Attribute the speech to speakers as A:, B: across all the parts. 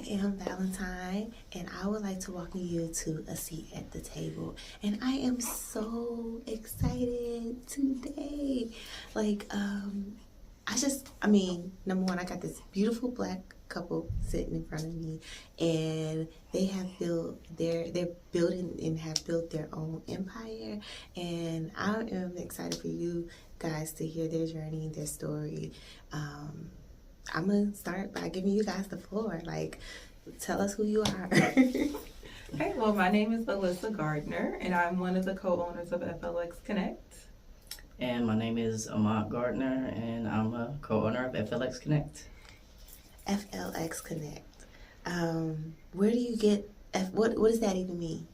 A: am Valentine, and I would like to welcome you to a seat at the table. And I am so excited today. Number one, I got this beautiful black couple sitting in front of me, and they're building and have built their own empire. And I am excited for you guys to hear their journey, their story. I'm going to start by giving you guys the floor. Tell us who you are.
B: Okay, well, my name is Alyssa Gardner, and I'm one of the co-owners of FLX Connect.
C: And my name is Almaad Gardner, and I'm a co-owner of FLX Connect.
A: FLX Connect. Where do you get, what does that even mean?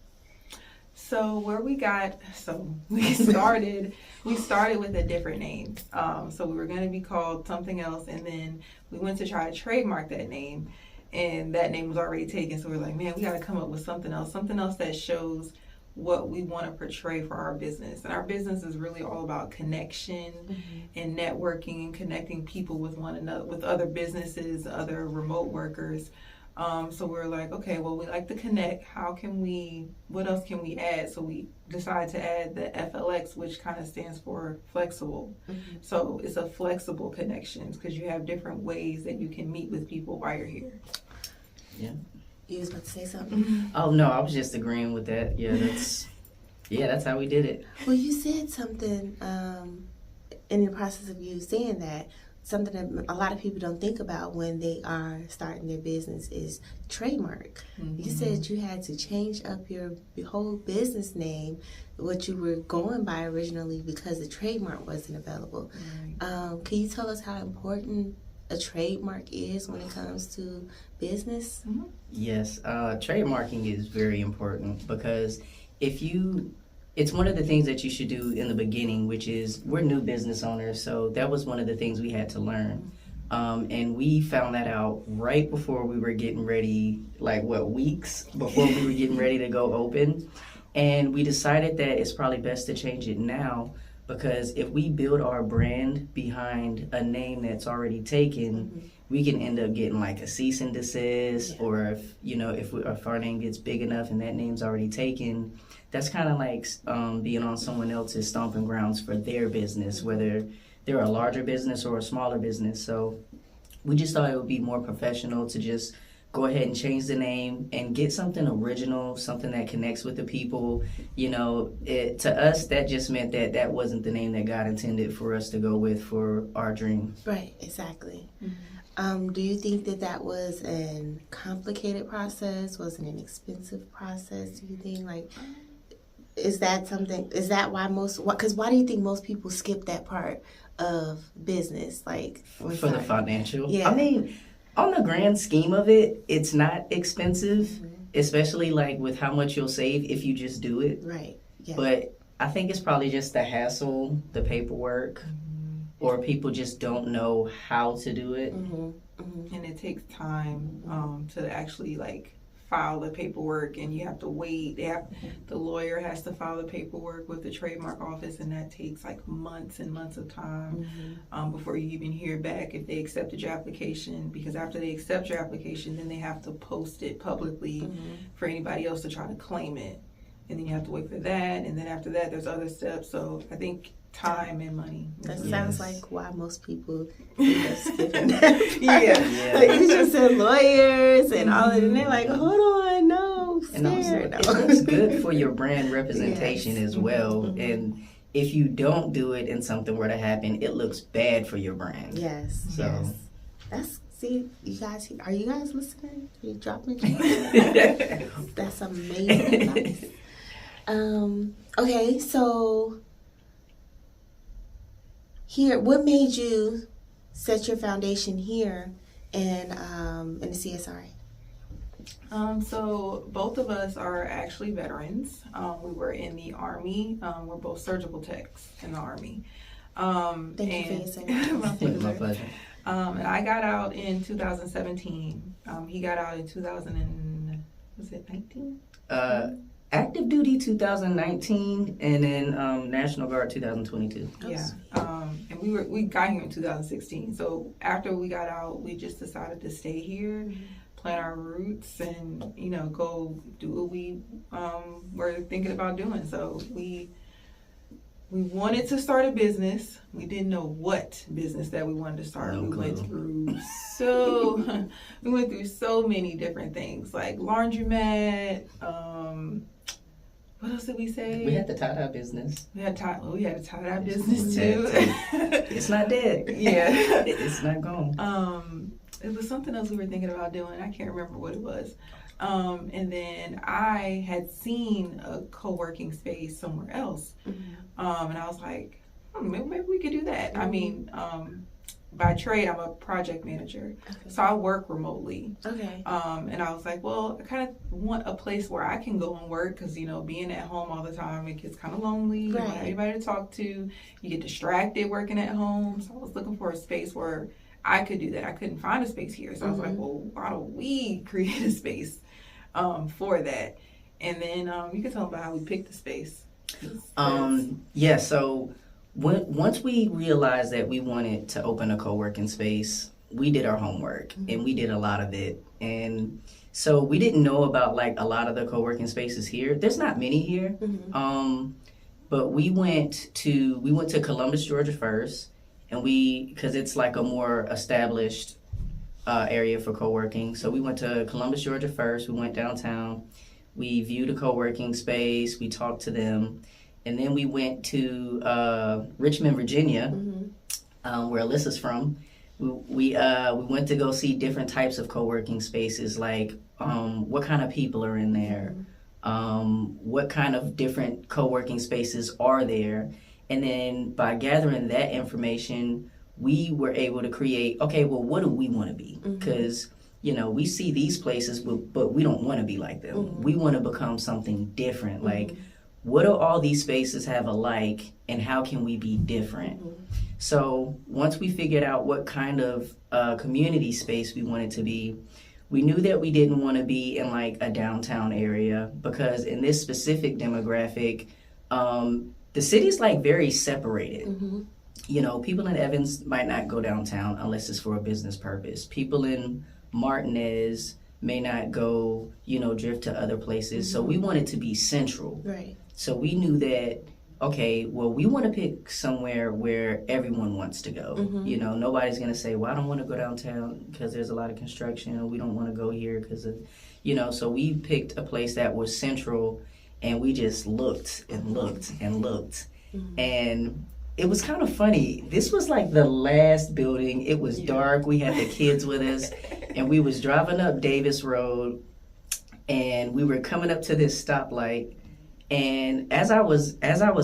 B: So we started with a different name. So we were going to be called something else, and then we went to try to trademark that name, and that name was already taken. So we were like, man, we got to come up with something else that shows what we want to portray for our business. And our business is really all about connection and networking and connecting people with one another, with other businesses, other remote workers. So we're like, okay, well, we like to connect. What else can we add? So we decided to add the FLX, which kind of stands for flexible. So it's a flexible connections because you have different ways that you can meet with people while you're here.
C: Yeah.
A: You was about to say something?
C: Oh, no, I was just agreeing with that. That's how we did it.
A: Well, you said something in the process of you saying that. Something that a lot of people don't think about when they are starting their business is trademark. You said you had to change up your whole business name, what you were going by originally, because the trademark wasn't available. Can you tell us how important a trademark is when it comes to business?
C: Yes, trademarking is very important because it's one of the things that you should do in the beginning, which is we're new business owners, so that was one of the things we had to learn. And we found that out right before we were getting ready, weeks before we were getting ready to go open. And we decided that it's probably best to change it now, because if we build our brand behind a name that's already taken, we can end up getting a cease and desist, or if our name gets big enough and that name's already taken, that's kind of like being on someone else's stomping grounds for their business, whether they're a larger business or a smaller business. So we just thought it would be more professional to just go ahead and change the name and get something original, something that connects with the people. To us, that just meant that wasn't the name that God intended for us to go with for our dream.
A: Right, exactly. Do you think that was a complicated process? Was it an expensive process, do you think? Is that why why do you think most people skip that part of business?
C: For the financial?
A: Yeah.
C: I mean, on the grand scheme of it, it's not expensive, especially with how much you'll save if you just do it.
A: Right. Yeah.
C: But I think it's probably just the hassle, the paperwork, or people just don't know how to do it.
B: And it takes time to actually file the paperwork, and you have to wait. The lawyer has to file the paperwork with the trademark office, and that takes months and months of time before you even hear back if they accepted your application. Because after they accept your application, then they have to post it publicly for anybody else to try to claim it, and then you have to wait for that. And then after that, there's other steps. So I think time and money.
A: That sounds like why most people end up skipping that part.
B: Yeah.
A: You just said lawyers and all of it, and they're like, hold on, no,
C: and also, it looks good for your brand representation as well. And if you don't do it and something were to happen, it looks bad for your brand.
A: Yes. See, you guys, are you guys listening? Are you dropping? That's amazing advice. Okay, so here, what made you set your foundation here in the CSRA?
B: So both of us are actually veterans. We were in the Army. We're both surgical techs in the Army.
A: Thank you for your service.
C: My pleasure.
B: And I got out in 2017. He got out in 19?
C: Active duty 2019, and then National Guard 2022.
B: Yeah. And we got here in 2016. So after we got out, we just decided to stay here. plant our roots and, you know, go do what we were thinking about doing. So we wanted to start a business. We didn't know what business that we wanted to start.
C: No
B: we
C: clue.
B: went through so many different things, like laundromat. What else did we say?
C: We had the tie-dye business.
B: We had a tie-dye business too.
C: It's not dead.
B: Yeah.
C: It's not gone.
B: It was something else we were thinking about doing. I can't remember what it was. And then I had seen a co-working space somewhere else. And I was like, maybe we could do that. I mean, by trade, I'm a project manager.
A: Okay.
B: So I work remotely.
A: Okay.
B: And I was like, well, I kind of want a place where I can go and work because, you know, being at home all the time, it gets kind of lonely. You don't have anybody to talk to. You get distracted working at home. So I was looking for a space where I could do that. I couldn't find a space here. So I was like, well, why don't we create a space for that? And then you can tell about how we picked the space.
C: Yeah, so once we realized that we wanted to open a co-working space, we did our homework and we did a lot of it. And so we didn't know about like a lot of the co-working spaces here. There's not many here. But we went to Columbus, Georgia first, and because it's like a more established area for co-working. So we went to Columbus, Georgia first. We went downtown. We viewed a co-working space. We talked to them. And then we went to Richmond, Virginia, where Alyssa's from. We went to go see different types of co-working spaces, like what kind of people are in there, what kind of different co-working spaces are there. And then by gathering that information, we were able to create, okay, well, what do we want to be? Because, you know, we see these places, but we don't want to be like them. We want to become something different. Like, what do all these spaces have alike, and how can we be different? So once we figured out what kind of community space we wanted to be, we knew that we didn't want to be in like a downtown area, because in this specific demographic, the city's like very separated. You know, people in Evans might not go downtown unless it's for a business purpose. People in Martinez may not go, you know, drift to other places. So we wanted to be central.
A: Right.
C: So we knew that, okay, well, we want to pick somewhere where everyone wants to go. You know, nobody's going to say, well, I don't want to go downtown because there's a lot of construction, or we don't want to go here because of, you know, so we picked a place that was central, and we just looked and looked and looked. And it was kind of funny. This was like the last building. It was dark. We had the kids with us, and we was driving up Davis Road, and we were coming up to this stoplight. And as I was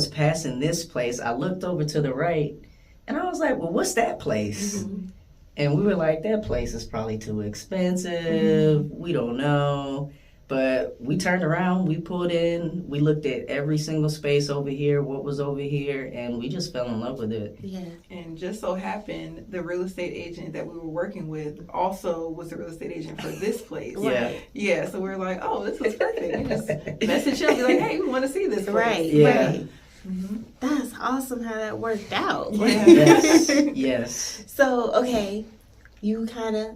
C: passing this place, I looked over to the right, and I was like, well, what's that place? And we were like, that place is probably too expensive. We don't know. But we turned around, we pulled in, we looked at every single space over here, what was over here, and we just fell in love with it.
A: Yeah.
B: And just so happened, the real estate agent that we were working with also was the real estate agent for this place. Yeah, so we were like, oh, this was perfect. We just messaged him, be like, hey, we want to see this place.
A: Right. That's awesome how that worked out.
C: Yes.
A: So, okay, you kind of,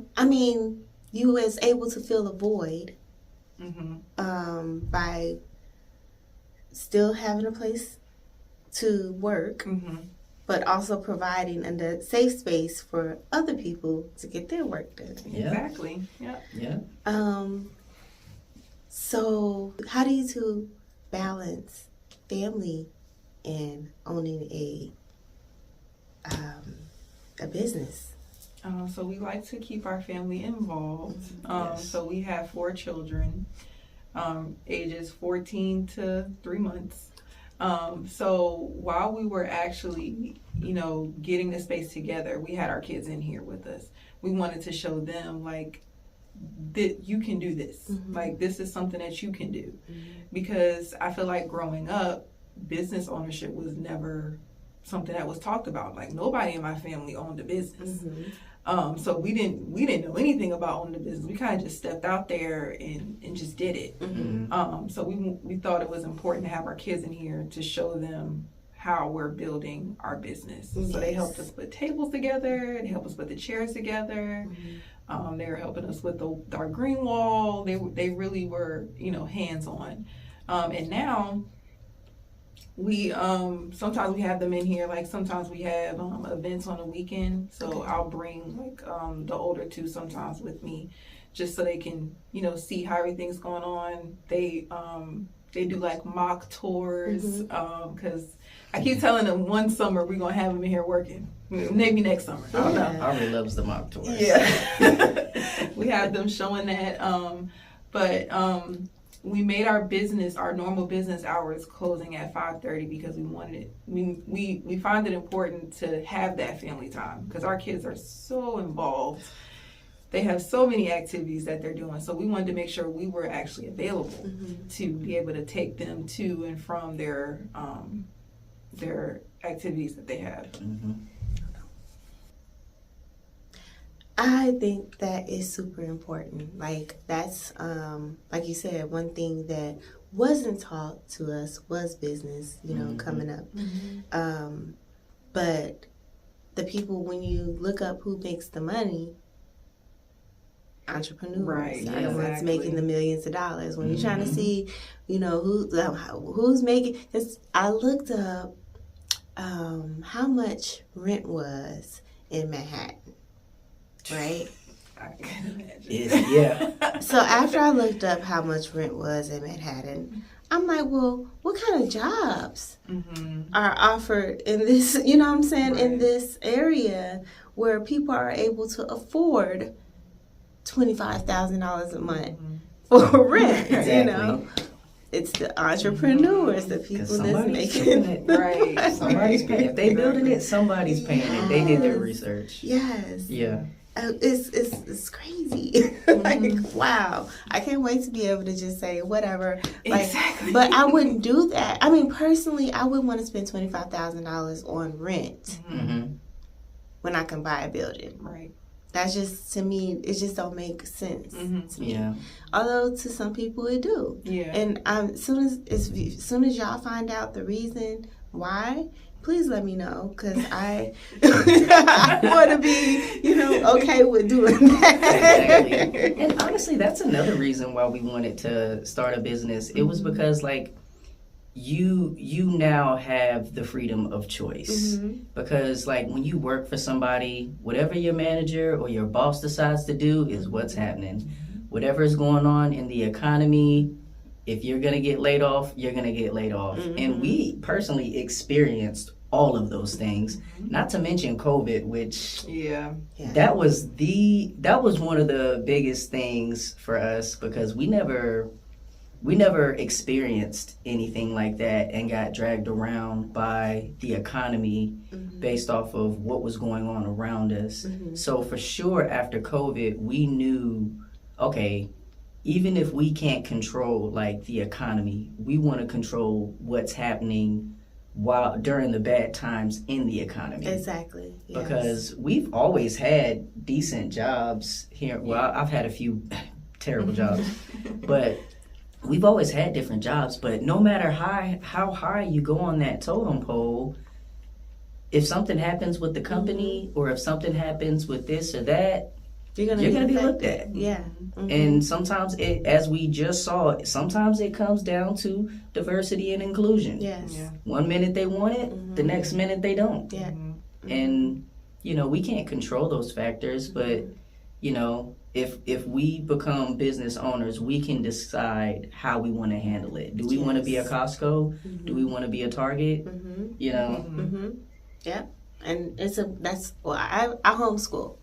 A: you was able to fill a void by still having a place to work, but also providing a safe space for other people to get their work done.
B: Exactly. Yeah.
A: So how do you two balance family and owning a business?
B: So we like to keep our family involved.
C: Yes.
B: So we have 4 children, ages 14 to 3 months. So while we were actually, getting the space together, we had our kids in here with us. We wanted to show them, like, that you can do this. Like, this is something that you can do. Because I feel like growing up, business ownership was never something that was talked about. Like, nobody in my family owned a business. So we didn't know anything about owning a business. We kind of just stepped out there and just did it. So we thought it was important to have our kids in here to show them how we're building our business. So they helped us put tables together, they helped us put the chairs together. They were helping us with our green wall. They really were, hands on. And now we sometimes we have them in here. Like sometimes we have events on the weekend. So I'll bring like the older two sometimes with me, just so they can see how everything's going on. They do like mock tours because I keep telling them one summer we're gonna have them in here working. Maybe next summer. I don't know.
C: Ari loves the mock tours.
B: Yeah. We have them showing that. But we made our normal business hours closing at 5:30 because we find it important to have that family time because our kids are so involved. They have so many activities that they're doing. So we wanted to make sure we were actually available to be able to take them to and from their activities that they have.
A: I think that is super important. Like that's like you said, one thing that wasn't taught to us was business, coming up. But the people, when you look up who makes the money, entrepreneurs are the ones making the millions of dollars. When you're trying to see, who's making this, I looked up how much rent was in Manhattan. Right?
B: I can imagine.
C: Yeah.
A: So after I looked up how much rent was in Manhattan, I'm like, well, what kind of jobs are offered in this, in this area where people are able to afford $25,000 a month for rent, It's the entrepreneurs, the people that's making it.
B: Right.
C: Somebody's paying. If they building it, somebody's paying it. They did their research.
A: Yes.
C: Yeah.
A: It's crazy. Like, wow. I can't wait to be able to just say whatever. Like,
B: exactly.
A: But I wouldn't do that. I mean, personally, I wouldn't want to spend $25,000 on rent when I can buy a building.
B: Right.
A: That's just, to me, it just don't make sense to me.
C: Yeah.
A: Although to some people it do.
B: Yeah.
A: And as soon as y'all find out the reason why, please let me know, because I want to be, okay with doing that.
C: Exactly. And honestly, that's another reason why we wanted to start a business. It was because, like, you now have the freedom of choice. Because, like, when you work for somebody, whatever your manager or your boss decides to do is what's happening. Whatever is going on in the economy, if you're going to get laid off, you're going to get laid off. And we personally experienced all of those things, not to mention COVID, which that was one of the biggest things for us, because we never experienced anything like that and got dragged around by the economy based off of what was going on around us. So for sure, after COVID, we knew, okay, even if we can't control like the economy, we want to control what's happening during the bad times in the economy.
A: Exactly. Yes.
C: Because we've always had decent jobs here. Well, I've had a few terrible jobs, but we've always had different jobs. But no matter how high you go on that totem pole, if something happens with the company or if something happens with this or that, you're gonna be looked at.
A: Yeah.
C: And sometimes as we just saw, sometimes it comes down to diversity and inclusion.
A: Yes.
C: Yeah. One minute they want it, the next minute they don't.
A: Yeah.
C: And we can't control those factors, but if we become business owners, we can decide how we want to handle it. Do we want to be a Costco? Do we want to be a Target?
A: Yeah. And I homeschool.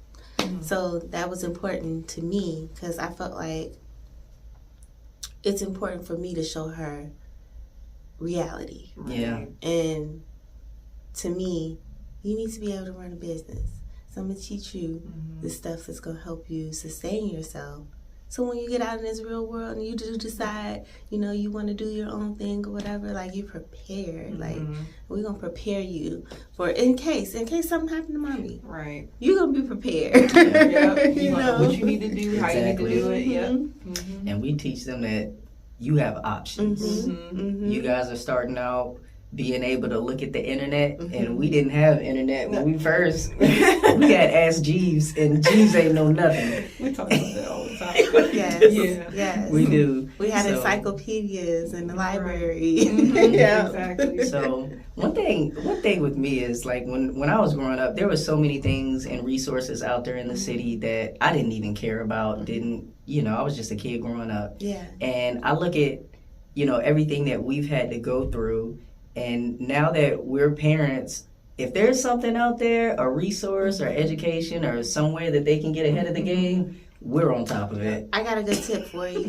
A: So that was important to me because I felt like it's important for me to show her reality.
C: Yeah.
A: And to me, you need to be able to run a business. So I'm going to teach you the stuff that's going to help you sustain yourself. So when you get out in this real world and you do decide, you want to do your own thing or whatever, like you're prepared. Like we're going to prepare you for in case something happened to mommy.
B: Right.
A: You're going to be prepared.
B: You know what you need to do, how you need to do it.
C: And we teach them that you have options. You guys are starting out, being able to look at the internet,
A: Mm-hmm.
C: and we didn't have internet when we first. We had Ask Jeeves, and Jeeves ain't know nothing.
B: We talk about that all the time.
A: Yes,
B: Yeah.
A: yes.
C: We do.
A: We had
C: So-
A: encyclopedias in the library.
B: Mhm,
A: Yeah.
B: Exactly.
C: So one thing with me is like when I was growing up, there were so many things and resources out there in the city that I didn't even care about. I was just a kid growing up,
A: Yeah.
C: and I look at everything that we've had to go through, and now that we're parents, if there's something out there, a resource or education or somewhere that they can get ahead of the game, we're on top of it.
A: I got a good tip for you.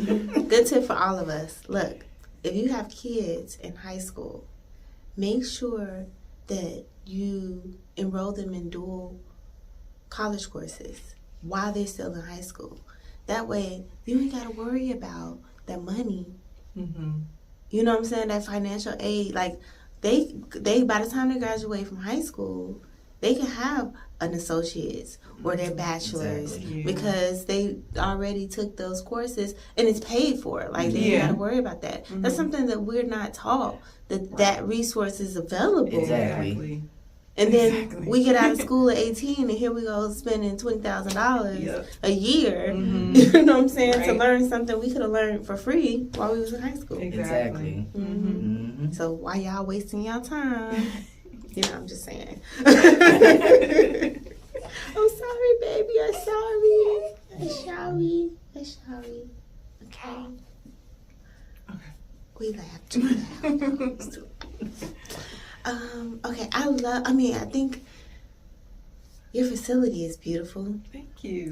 A: Good tip for all of us. Look, if you have kids in high school, make sure that you enroll them in dual college courses while they're still in high school. That way, you ain't got to worry about that money.
B: Mm-hmm.
A: You know what I'm saying? That financial aid. Like, they by the time they graduate from high school, they can have an associate's or their bachelor's
C: Exactly.
B: Yeah.
A: because they already took those courses and it's paid for. Like, they ain't
B: Yeah.
A: got to worry about that.
B: Mhm.
A: That's something that we're not taught, that resource is available.
C: Exactly.
A: And then
B: Exactly.
A: we get out of school at 18 and here we go spending $20,000
B: Yep.
A: a year.
B: Mhm.
A: You know what I'm saying? To
B: Right.
A: learn something we could have learned for free while we was in high school.
C: Exactly.
A: Mm-hmm.
C: Hmm.
A: So why y'all wasting y'all time? I'm just saying. I'm sorry, baby. I'm sorry. I'm sorry. I'm sorry. Okay. We laughed too loud. Okay. I think your facility is beautiful.
B: Thank you.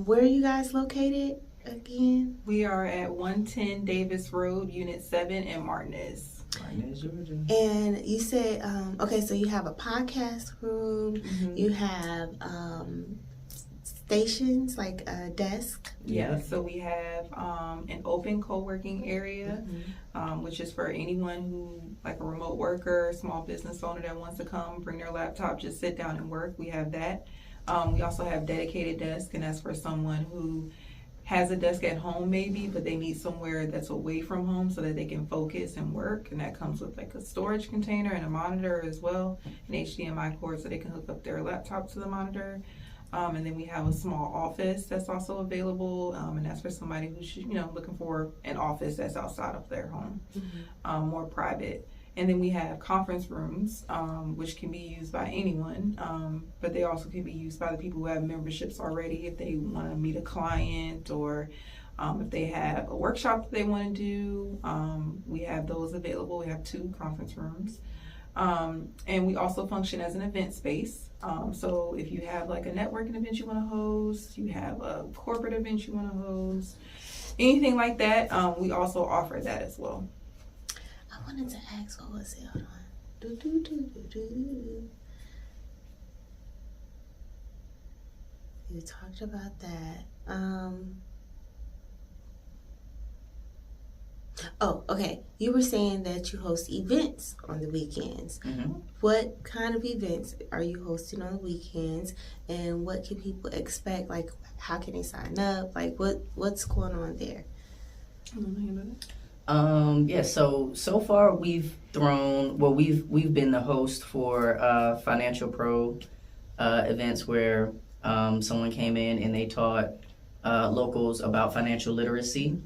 A: Where are you guys located again?
B: We are at 110 Davis Road, Unit 7 in Martinez.
C: Martinez, Georgia.
A: And you said, so you have a podcast room,
B: Mhm.
A: you have stations, like a desk.
B: Yeah, so we have an open co-working area, which is for anyone who, like a remote worker, small business owner that wants to come, bring their laptop, just sit down and work. We have that. We also have dedicated desks, and that's for someone who has a desk at home maybe, but they need somewhere that's away from home so that they can focus and work. And that comes with like a storage container and a monitor as well, an HDMI cord so they can hook up their laptop to the monitor. And then we have a small office that's also available, and that's for somebody who's looking for an office that's outside of their home, more private. And then we have conference rooms, which can be used by anyone, but they also can be used by the people who have memberships already if they want to meet a client or if they have a workshop that they want to do. We have those available. We have 2 conference rooms. And we also function as an event space. So if you have like a networking event you want to host, you have a corporate event you want to host, anything like that, we also offer that as well.
A: I wanted to ask, what was it? Hold on. You talked about that. Oh, okay. You were saying that you host events on the weekends.
C: Mhm.
A: What kind of events are you hosting on the weekends, and what can people expect? Like, how can they sign up? Like, what's going on there?
C: So far we've been the host for Financial Pro events where someone came in and they taught locals about financial literacy.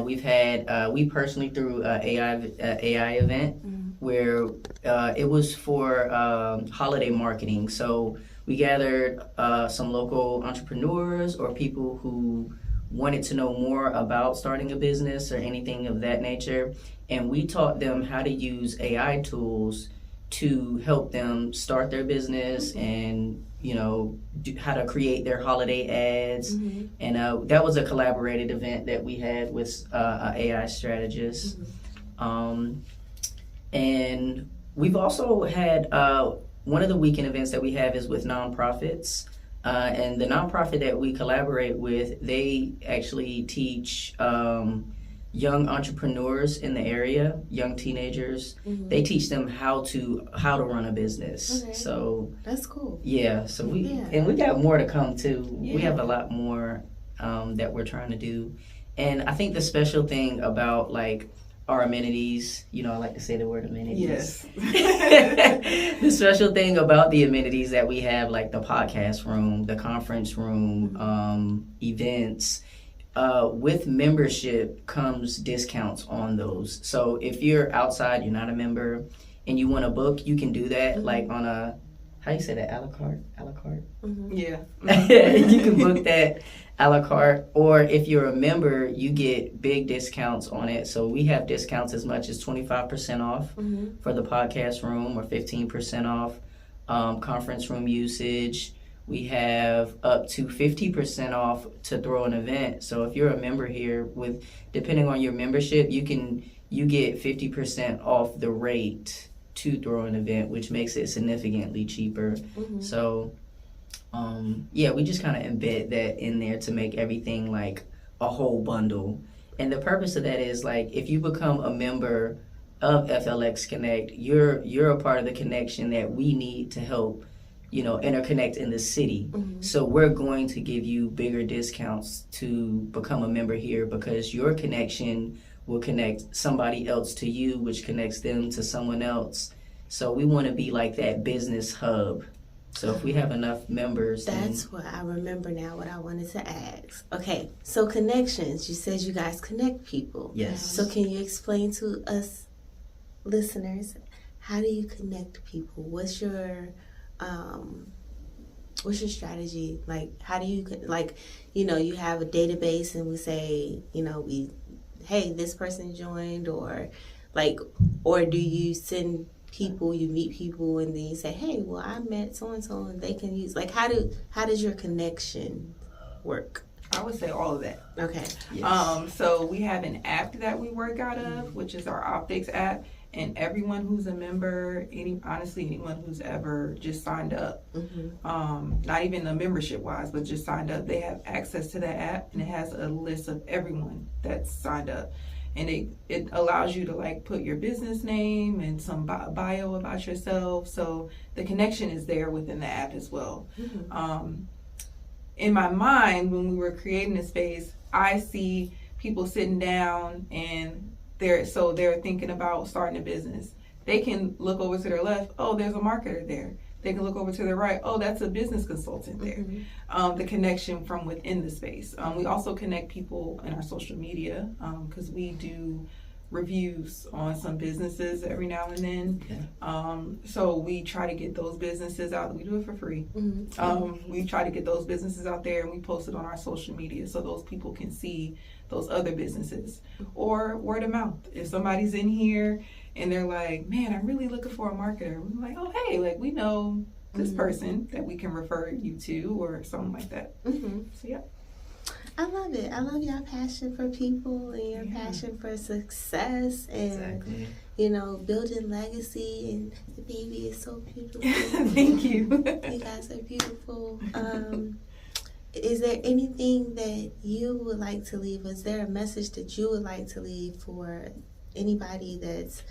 C: We personally threw an AI event where it was for holiday marketing. So we gathered some local entrepreneurs or people who wanted to know more about starting a business or anything of that nature, and we taught them how to use AI tools to help them start their business and how to create their holiday ads. And that was a collaborated event that we had with an AI strategist. And we've also had one of the weekend events that we have is with nonprofits. And the nonprofit that we collaborate with, they actually teach young entrepreneurs in the area, young teenagers. They teach them how to run a business.
A: Okay.
C: So
A: That's cool.
C: yeah, so we got more to come too. We have a lot more that we're trying to do. And I think the special thing about like our amenities. You know, I like to say the word amenities.
B: Yes.
C: The special thing about the amenities that we have, like the podcast room, the conference room, events, with membership comes discounts on those. So if you're outside, you're not a member, and you want to book, you can do that like on a, how you say that, a la carte?
B: Yeah.
C: You can book that a la carte, or if you're a member, you get big discounts on it. So we have discounts as much as 25% off for the podcast room, or 15% off conference room usage. We have up to 50% off to throw an event. So if you're a member here, with depending on your membership, you get 50% off the rate to throw an event, which makes it significantly cheaper. So we just kind of embed that in there to make everything like a whole bundle. And the purpose of that is, like, if you become a member of FLX Connect, you're a part of the connection that we need to help, interconnect in the city. So we're going to give you bigger discounts to become a member here, because your connection will connect somebody else to you, which connects them to someone else. So we want to be like that business hub. So if we have enough members,
A: that's what I remember now, what I wanted to ask. Okay, so connections. You said you guys connect people.
C: Yes.
A: So can you explain to us listeners, how do you connect people? What's your strategy? Like, how do you, like, you have a database and we say, hey, this person joined, or do you send people, you meet people, and then you say, hey, well, I met so-and-so and they can use, like, how does your connection work?
B: I would say all of that.
A: Okay.
C: Yes.
B: So we have an app that we work out of, which is our Optics app, and everyone who's a member, anyone who's ever just signed up, not even a membership wise, but just signed up, they have access to that app, and it has a list of everyone that's signed up. And it allows you to, like, put your business name and some bio about yourself. So the connection is there within the app as well. In my mind, when we were creating the space, I see people sitting down and they're thinking about starting a business. They can look over to their left. Oh, there's a marketer there. They can look over to their right. Oh, that's a business consultant there. The connection from within the space. We also connect people in our social media, because we do reviews on some businesses every now and then. So we try to get those businesses out. We do it for free. We try to get those businesses out there, and we post it on our social media so those people can see those other businesses. Or word of mouth. If somebody's in here and they're like, man, I'm really looking for a marketer, we're like, oh, hey, like, we know this person that we can refer you to, or something like that. So yeah.
A: I love it. I love your passion for people and your passion for success and, building legacy. And the baby is so beautiful.
B: Thank you.
A: You guys are beautiful. Is there anything that you would like to leave? Is there a message that you would like to leave for anybody that's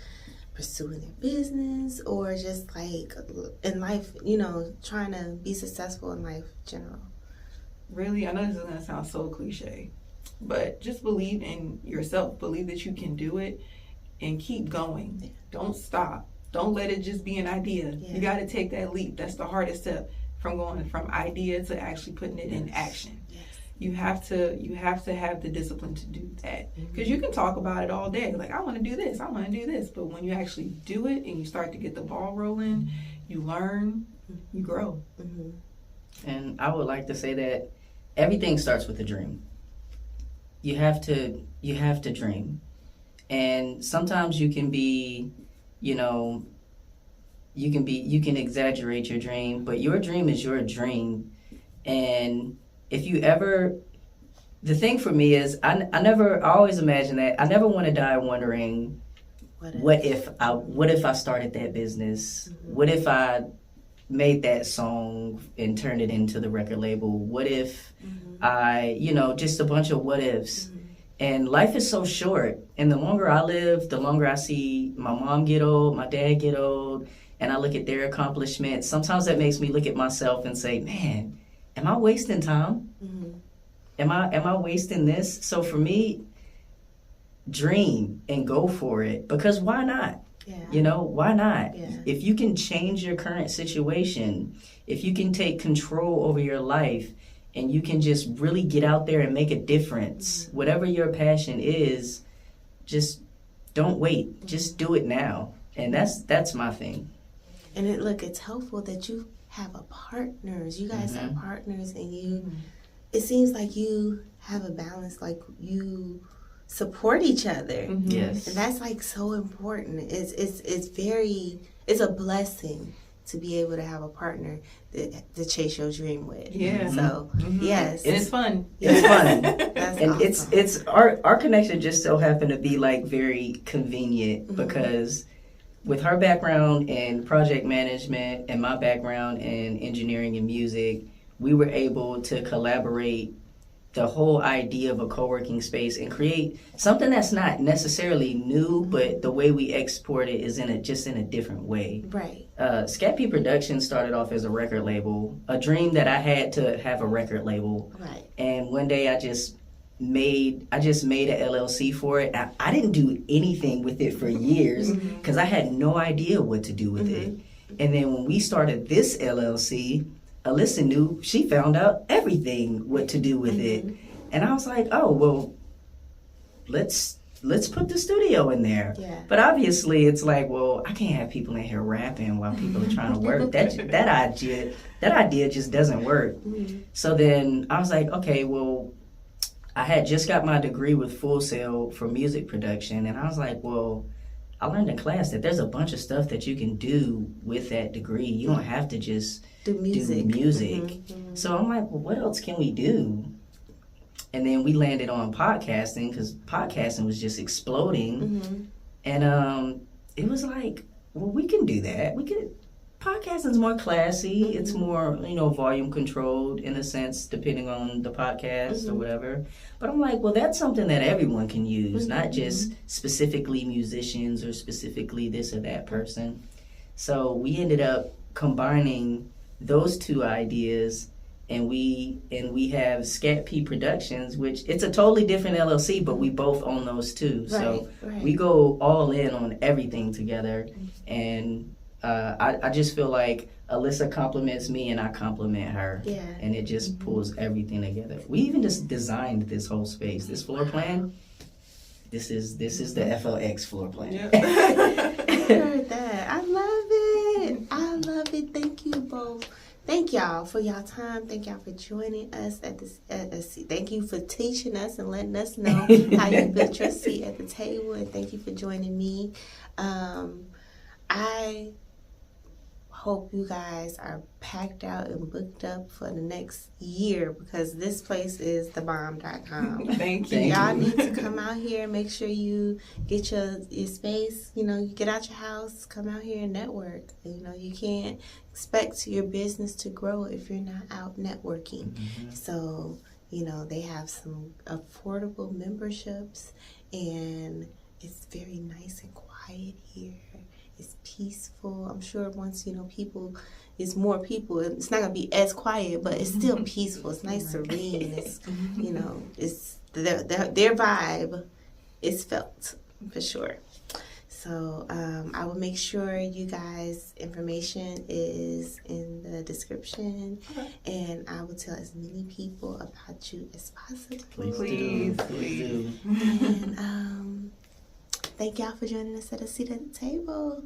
A: pursuing their business, or just, like, in life, trying to be successful in life in general?
B: Really, I know this is going to sound so cliche, but just believe in yourself. Believe that you can do it, and keep going. Don't stop. Don't let it just be an idea. You got to take that leap. That's the hardest step, from going from idea to actually putting it in action. You have to have the discipline to do that, because you can talk about it all day, like, I want to do this, I want to do this, but when you actually do it and you start to get the ball rolling, you learn, you grow.
C: And I would like to say that everything starts with a dream. You have to dream, and sometimes you can be, you can exaggerate your dream, but your dream is your dream. And if you ever, the thing for me is, I always imagine that I never want to die wondering, what if I started that business? What if I made that song and turned it into the record label? What if I, just a bunch of what ifs. And life is so short, and the longer I live, the longer I see my mom get old, my dad get old, and I look at their accomplishments. Sometimes that makes me look at myself and say, man, am I wasting time? Am I wasting this? So for me, dream and go for it, because why not?
A: Yeah.
C: You know, why not?
A: Yeah.
C: If you can change your current situation, if you can take control over your life, and you can just really get out there and make a difference, whatever your passion is, just don't wait. Just do it now. And that's my thing.
A: And it's helpful that you have a partners. You guys have partners, and it seems like you have a balance, like you support each other.
C: Yes.
A: And that's like so important. It's a blessing to be able to have a partner to chase your dream with.
B: Yeah.
A: So yes.
B: And it's fun.
C: It's fun.
A: That's
C: And
A: awesome.
C: it's our connection just so happened to be like very convenient, because with her background in project management and my background in engineering and music, we were able to collaborate the whole idea of a co-working space and create something that's not necessarily new, but the way we export it is in a different way.
A: Right.
C: Scat P Productions started off as a record label, a dream that I had to have a record label.
A: Right.
C: And one day I just made an LLC for it. I didn't do anything with it for years because I had no idea what to do with it. And then when we started this LLC, Alyssa knew, she found out everything what to do with it. And I was like, oh, well, let's put the studio in there.
A: Yeah.
C: But obviously it's like, well, I can't have people in here rapping while people are trying to work. That idea just doesn't work. So then I was like, okay, well, I had just got my degree with Full Sail for music production, and I was like, well, I learned in class that there's a bunch of stuff that you can do with that degree. You don't have to just
A: Do music.
C: So I'm like, well, what else can we do? And then we landed on podcasting, because podcasting was just exploding. And it was like, well, we can do that. Podcasting is more classy. It's more, volume controlled in a sense, depending on the podcast or whatever. But I'm like, well, that's something that everyone can use, not just specifically musicians or specifically this or that person. So we ended up combining those two ideas, and we have Scat P Productions, which it's a totally different LLC, but we both own those too. So we go all in on everything together, and I just feel like Alyssa compliments me and I compliment her.
A: Yeah.
C: And it just pulls everything together. We even just designed this whole space. This floor plan, this is the FLX floor plan.
B: Yeah.
A: I heard that. I love it. Thank you both. Thank y'all for y'all time. Thank y'all for joining us at this. Thank you for teaching us and letting us know how you built your seat at the table. And thank you for joining me. I hope you guys are packed out and booked up for the next year, because this place is thebomb.com.
B: Thank you.
A: Y'all need to come out here and make sure you get your space. You get out your house, come out here and network. You can't expect your business to grow if you're not out networking. So, they have some affordable memberships, and it's very nice and quiet here. It's peaceful. I'm sure once it's more people, it's not gonna be as quiet, but it's still peaceful. It's nice, serene. It's it's their vibe is felt for sure. So I will make sure you guys' information is in the description, and I will tell as many people about you as possible.
C: Please do.
A: And thank y'all for joining us at A Seat at the Table.